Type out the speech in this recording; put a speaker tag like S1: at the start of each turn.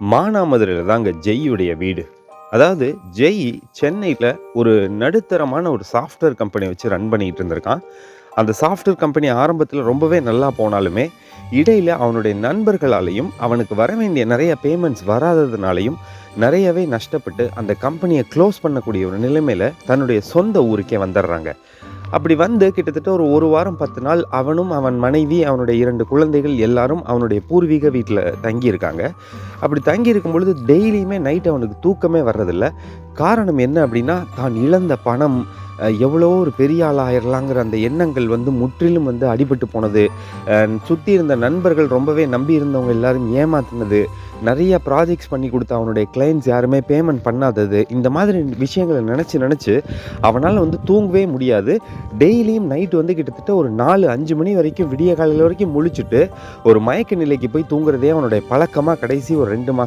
S1: மானாமதுரையில தாங்க ஜெய்யுடைய வீடு. அதாவது ஜெய் சென்னையில ஒரு நடுத்தரமான ஒரு சாஃப்ட்வேர் கம்பெனி வச்சு ரன் பண்ணிட்டு இருந்திருக்கான். அந்த சாஃப்ட்வேர் கம்பெனி ஆரம்பத்தில ரொம்பவே நல்லா போனாலுமே, இடையில அவனுடைய நண்பர்களாலயும், அவனுக்கு வர வேண்டிய நெறைய பேமெண்ட்ஸ் வராததுனாலயும், நெறையவே நஷ்டப்பட்டு அந்த கம்பெனிய க்ளோஸ் பண்ணக்கூடிய ஒரு நிலைமையில தன்னுடைய சொந்த ஊருக்கே வந்துர்றாங்க. அப்படி வந்து கிட்டத்தட்ட ஒரு 1 வாரம் 10 நாள் அவனும், அவன் மனைவி, அவனுடைய 2 குழந்தைகள் எல்லாரும் அவனுடைய பூர்வீக வீட்ல தங்கியிருக்காங்க. அப்படி தங்கியிருக்கும் பொழுது டெய்லியுமே நைட் அவனுக்கு தூக்கமே வர்றதில்ல. காரணம் என்ன அப்படின்னா, தான் இழந்த பணம், எவ்வளவோ ஒரு பெரிய ஆள் ஆயிரலாங்கிற அந்த எண்ணங்கள் வந்து முற்றிலும் வந்து அடிபட்டு போனது. சுத்தி இருந்த நண்பர்கள் ரொம்பவே நம்பி இருந்தவங்க எல்லாரும் ஏமாத்துனது. நெறைய ப்ராஜெக்ட்ஸ் பண்ணி குடுத்த அவனுடைய கிளையண்ட்ஸ் யாருமே பேமெண்ட் பண்ணாதது. இந்த மாதிரி விஷயங்கள நெனச்சு நெனச்சு அவனால வந்து தூங்கவே முடியாது. டெய்லியும் நைட் வந்து கிட்டத்தட்ட ஒரு 4, 5 மணி வரைக்கும் விடிய காலையில வரைக்கும் முழிச்சுட்டு, ஒரு மயக்க நிலைக்கு போய் தூங்குறதே அவனுடைய பழக்கமா கடைசி ஒரு 2 மாசம்